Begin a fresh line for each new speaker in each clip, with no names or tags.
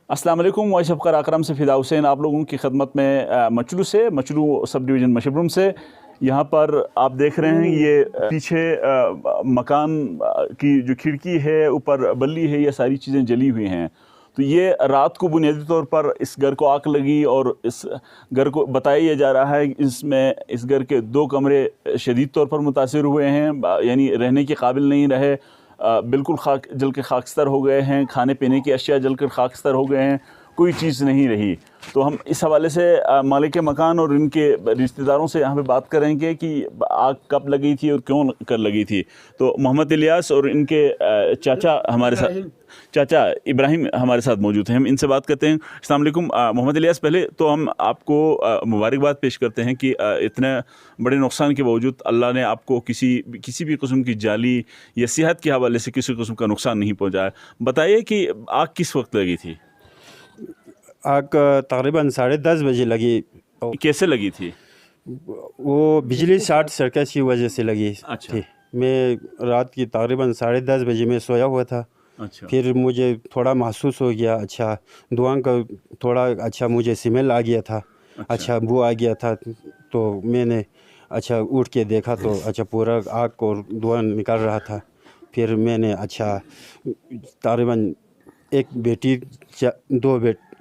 अस्सलाम वालेकुम। Voice of Karakoram से फ़िदा हुसैन आप लोगों की खदमत में मचलू सब डिवीज़न मशबरूम से। यहाँ पर आप देख रहे हैं ये पीछे मकान की जो खिड़की है, ऊपर बल्ली है, ये सारी चीज़ें जली हुई हैं। तो ये रात को बुनियादी तौर पर इस घर को आग लगी और इस घर को बताया जा रहा है इसमें इस घर के 2 कमरे शदीद तौर पर मुतासिर हुए हैं, यानी रहने के काबिल नहीं रहे, बिल्कुल खाक जल के खाकस्तर हो गए हैं, खाने पीने की अशिया जल कर खाकस्तर हो गए हैं, कोई चीज़ नहीं रही। तो हम इस हवाले से मालिक मकान और इनके रिश्तेदारों से यहाँ पे बात करेंगे कि आग कब लगी थी और क्यों कर लगी थी। तो मोहम्मद इलियास और इनके चाचा इब्राहिम हमारे साथ मौजूद हैं, हम इनसे बात करते हैं। अस्सलाम वालेकुम मोहम्मद इलियास, पहले तो हम आपको मुबारकबाद पेश करते हैं कि इतने बड़े नुकसान के बावजूद अल्लाह ने आपको किसी भी किस्म की जाली या सेहत के हवाले से किसी किस्म का नुकसान नहीं पहुँचाया। बताइए कि आग किस वक्त लगी थी?
आग तकरीबन 10:30 बजे लगी।
कैसे लगी थी?
वो बिजली शॉर्ट सर्किट की वजह से लगी थी। मैं रात की तकरीबन 10:30 बजे में सोया हुआ था। फिर मुझे थोड़ा महसूस हो गया, अच्छा धुआं का थोड़ा अच्छा मुझे स्मेल आ गया था, अच्छा बू आ गया था। तो मैंने अच्छा उठ के देखा तो अच्छा पूरा आग को धुआं निकल रहा था। फिर मैंने अच्छा तकरीबन एक बेटी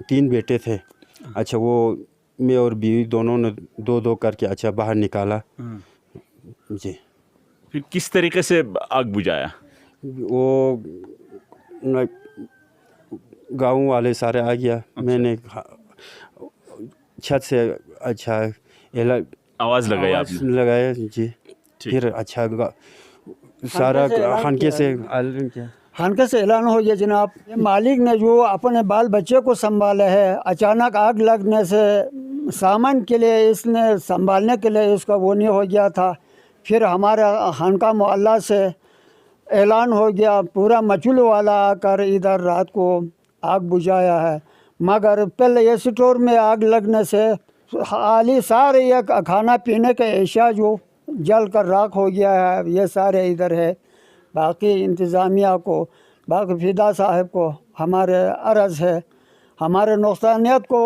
3 बेटे थे, अच्छा वो मैं और बीवी दोनों ने 2-2 करके अच्छा बाहर निकाला जी।
फिर किस तरीके से आग बुझाया?
वो गांव वाले सारे आ गया। मैंने छत से अच्छा
आवाज़ लगाया
जी। फिर अच्छा सारा
खानके से ऐलान हो गया जनाब, मालिक ने जो अपने बाल बच्चे को संभाला है, अचानक आग लगने से सामान के लिए इसने संभालने के लिए इसका वो नहीं हो गया था। फिर हमारे खानका मोहल्ला से ऐलान हो गया, पूरा मचलू वाला आकर इधर रात को आग बुझाया है। मगर पहले ये स्टोर में आग लगने से हाली सारे ये खाना पीने के एशिया जो जल कर राख हो गया है, ये सारे इधर है। बाकी इंतज़ामिया को, बाकी फ़िदा साहब को हमारे अर्ज़ है, हमारे नुकसानियत को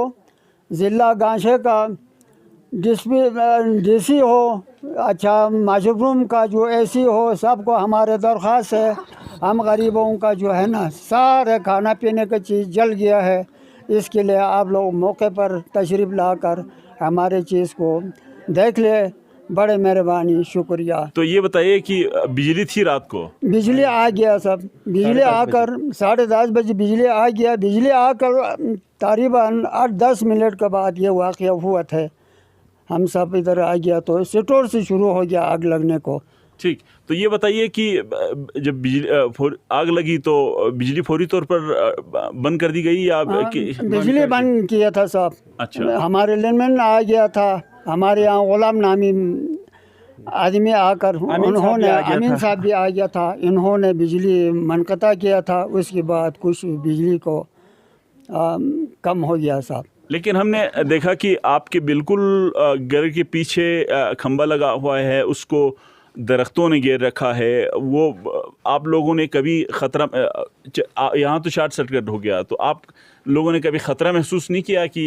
ज़िला गांशे का डीसी हो, अच्छा मशरूम का जो एसी हो, सबको हमारे दरख्वास्त है। हम गरीबों का जो है ना सारे खाना पीने की चीज़ जल गया है। इसके लिए आप लोग मौके पर तशरीफ़ लाकर हमारे चीज़ को देख ले, बड़े मेहरबानी, शुक्रिया।
तो ये बताइए कि बिजली थी रात को? बिजली
आ गया, सब बिजली आकर 10:30 बजे बिजली आ गया। बिजली आकर तकरीबन 8-10 मिनट के बाद ये वाक़या हुआ था। हम सब इधर आ गया तो स्टोर से शुरू हो गया आग लगने को।
ठीक, तो ये बताइए कि जब बिजली आग लगी तो बिजली फौरी तौर पर बंद कर दी गई या
बिजली बंद किया था साहब?
अच्छा,
हमारे लेनमैन आ गया था, हमारे यहाँ गुलाम नामी आदमी आकर उन्होंने, अमीन साहब भी आ गया था, इन्होंने बिजली मनक़ता किया था। उसके बाद कुछ बिजली को कम हो गया साहब।
लेकिन हमने देखा कि आपके बिल्कुल घर के पीछे खंबा लगा हुआ है, उसको दरख्तों ने घेर रखा है। वो आप लोगों ने कभी ख़तरा, यहाँ तो शॉर्ट सर्किट हो गया, तो आप लोगों ने कभी ख़तरा महसूस नहीं किया कि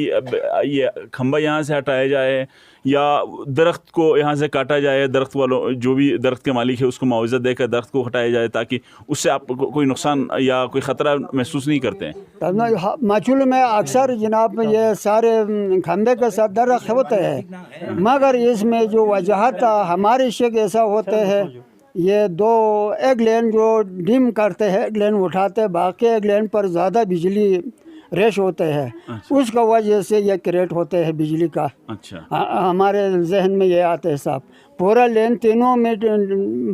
ये खंबा यहाँ से हटाया जाए या दरख्त को यहाँ से काटा जाए, दरख्त वालों जो भी दरख्त के मालिक है उसको मुआवजा देकर दरख्त को हटाया जाए ताकि उससे आप कोई नुकसान या कोई ख़तरा महसूस नहीं करते हैं?
मचलू में अक्सर जनाब ये सारे खंबे के साथ दरख्त होते हैं, मगर इसमें जो वजहत हमारे शेख ऐसा होते हैं, ये 2 एक लेन जो डिम करते हैं, एक लेन उठाते, बाकी एक लेन पर ज़्यादा बिजली रेश होते हैं। अच्छा। उसका वजह से ये क्रिएट होते हैं बिजली का। अच्छा। हमारे जहन में ये आते हैं साहब, पूरा लेन तीनों में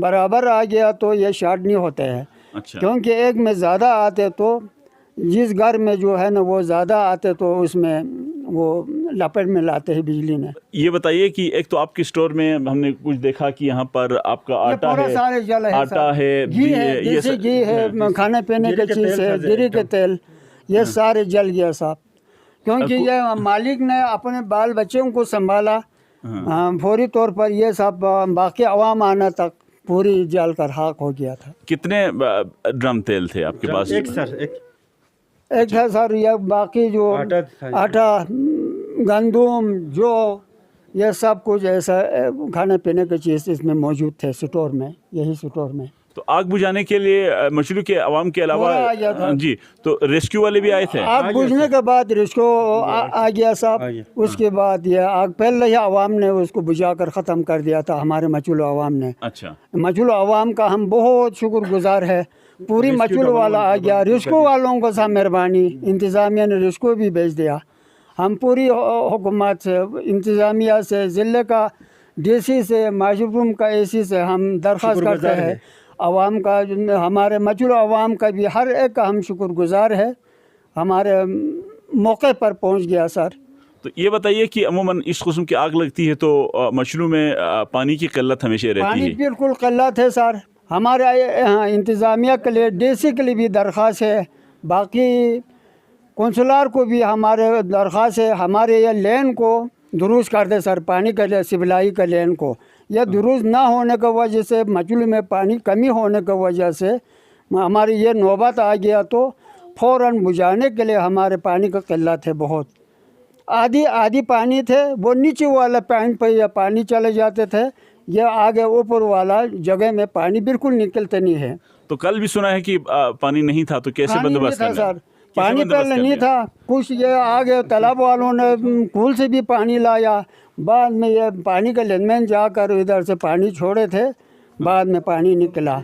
बराबर आ गया तो ये शॉर्ट नहीं होते हैं। अच्छा। क्योंकि एक में ज़्यादा आते तो जिस घर में जो है ना वो ज़्यादा आते तो उसमें वो लपेट में लाते हैं बिजली ने। ये
बताइए कि एक तो आपके स्टोर में हमने कुछ देखा कि यहाँ पर आपका आटा है, आटा है,
घी है, खाने पीने की चीज़ है, गिरी के तेल, ये सारे जल गया साहब। क्योंकि ये मालिक ने अपने बाल बच्चों को संभाला फौरी तौर पर, ये सब बाकी अवाम आना तक पूरी जल कर खाक हो गया था।
कितने ड्रम तेल थे आपके पास?
एक
एक है सर ये बाकी जो
आटा था।
आटा गंदम जो ये सब कुछ ऐसा खाने पीने की चीज़ इसमें मौजूद थे स्टोर में, यही स्टोर में।
तो आग बुझाने के लिए मछलू के आवाम के अलावा
पूरा आ गया था।
जी, तो रेस्क्यू वाले भी आए थे?
आग बुझने के बाद रिश्को आ गया साहब। उसके बाद ये आग पहले ही आवाम ने उसको बुझाकर ख़त्म कर दिया था, हमारे मचलू आवाम ने।
अच्छा,
मचलू आवाम का हम बहुत शुक्रगुजार है। पूरी मचलू वाला आ गया, रिश्को वालों को सब मेहरबानी, इंतज़ामिया ने रिश्को भी भेज दिया। हम पूरी हुकूमत से, इंतज़ामिया से, ज़िले का DC से, माशरूम का AC से हम दरख्वास्त करते हैं आवाम का, हमारे मचलू आवाम का भी हर एक का हम शुक्रगुजार है। हमारे मौके पर पहुंच गया सर।
तो ये बताइए कि अमूमन इस किस्म की आग लगती है तो मछलू में पानी की किल्लत हमेशा रहती
पानी
है?
बिल्कुल किल्लत है सर। हमारे यहाँ इंतज़ामिया के लिए DC के लिए भी दरख्वास्त है, बाकी कौंसलर को भी हमारे दरख्वास्त है, हमारे ये लेन को दुरुस्त कर दे सर, पानी के लिए सिवलाई के लेन को। यह दुरुस्त ना होने की वजह से, मचलू में पानी कमी होने की वजह से हमारी ये नौबत आ गया, तो फ़ौरन बुझाने के लिए हमारे पानी का किल्लत है बहुत। आधी पानी थे, वो नीचे वाला पॉइंट पर यह पानी चले जाते थे, यह आगे ऊपर वाला जगह में पानी बिल्कुल निकलते नहीं है।
तो कल भी सुना है कि पानी नहीं था, तो कैसे
पानी नहीं
बंदोबस्त
था
करना?
सर,
कैसे
पानी
बंदोबस्त
पहले
कर
नहीं
लिया?
था। कुछ ये आगे तालाब वालों ने कूल से भी पानी लाया, बाद में ये पानी के लेनमैन जाकर इधर से पानी छोड़े थे, बाद में पानी निकला।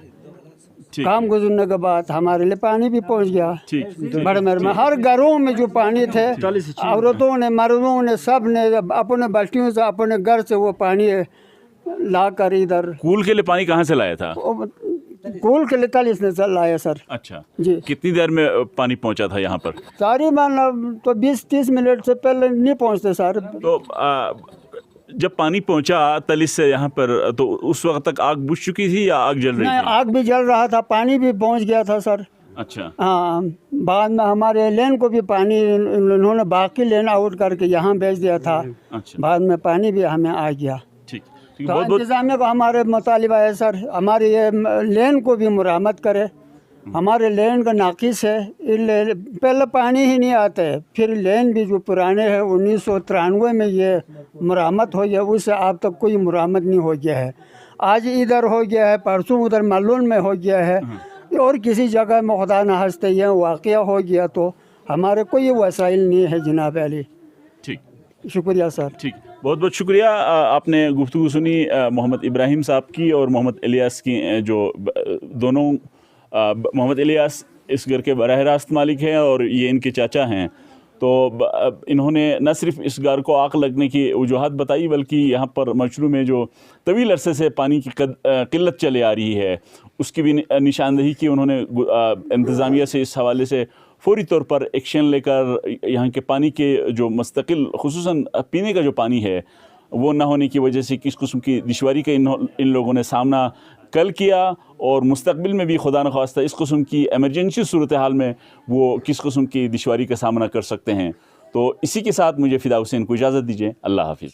ठीक,
काम गुजरने के बाद हमारे लिए पानी भी पहुंच गया।
ठीक,
बड़े मेर में हर घरों में जो पानी थे, औरतों ने, मर्दों ने, सब ने अपने बल्टियों से, अपने घर से वो पानी ला कर इधर
कूल के लिए पानी कहाँ से लाया था?
कूल के लिए कल इसने लाया सर।
अच्छा,
जी,
कितनी देर में पानी पहुंचा था यहाँ पर?
सारी मान तो 20-30 मिनट से पहले नहीं पहुंचते सर।
तो जब पानी पहुंचा तलिस से यहाँ पर, तो उस वक्त तक आग बुझ चुकी थी या आग जल रही
नहीं,
थी?
आग भी जल रहा था, पानी भी पहुंच गया था सर।
अच्छा,
हाँ, बाद में हमारे लेन को भी पानी उन्होंने बाकी लेन आउट करके यहाँ भेज दिया था,
अच्छा,
बाद में पानी भी हमें आ गया।
ठीक, ठीक,
तो
बहुत बहुत
इंतज़ामिया को हमारे मुतालिबा है सर, हमारे ये लेन को भी मुरामत करे। हमारे लेन का नाकिस है, पहले पानी ही नहीं आते, फिर लेन भी जो पुराने हैं 1993 में ये मुरामत हो गया, उससे अब तक कोई मुरामत नहीं हो गया है। आज इधर हो गया है, परसों उधर मल्लून में हो गया है, और किसी जगह में खुदा न हंसते ये वाक़या हो गया, तो हमारे कोई वसाइल नहीं है जनाब अली।
ठीक,
शुक्रिया सर।
ठीक, बहुत बहुत शुक्रिया। आपने गुफ्तगू सुनी मोहम्मद इब्राहिम साहब की और मोहम्मद इलियास की, जो दोनों, मोहम्मद इलियास इस घर के बराह रास्त मालिक हैं और ये इनके चाचा हैं। तो इन्होंने न सिर्फ इस घर को आग लगने की वजूहत बताई, बल्कि यहाँ पर मचलू में जो तवील अरसे से पानी की किल्लत चले आ रही है उसकी भी निशानदही की उन्होंने। इंतज़ामिया से इस हवाले से फौरी तौर पर एक्शन लेकर यहाँ के पानी के जो मुस्तकिल, खुसूसन पीने का जो पानी है वो न होने की वजह से किस किस्म की दुश्वारी का इन लोगों ने सामना कल किया, और मुस्तकबिल में भी खुदा न ख्वास्ता इस किस्म की एमरजेंसी सूरत हाल में वो किस किस्म की दुश्वारी का सामना कर सकते हैं। तो इसी के साथ मुझे फ़िदा हुसैन को इजाज़त दीजिए। अल्लाह हाफिज़।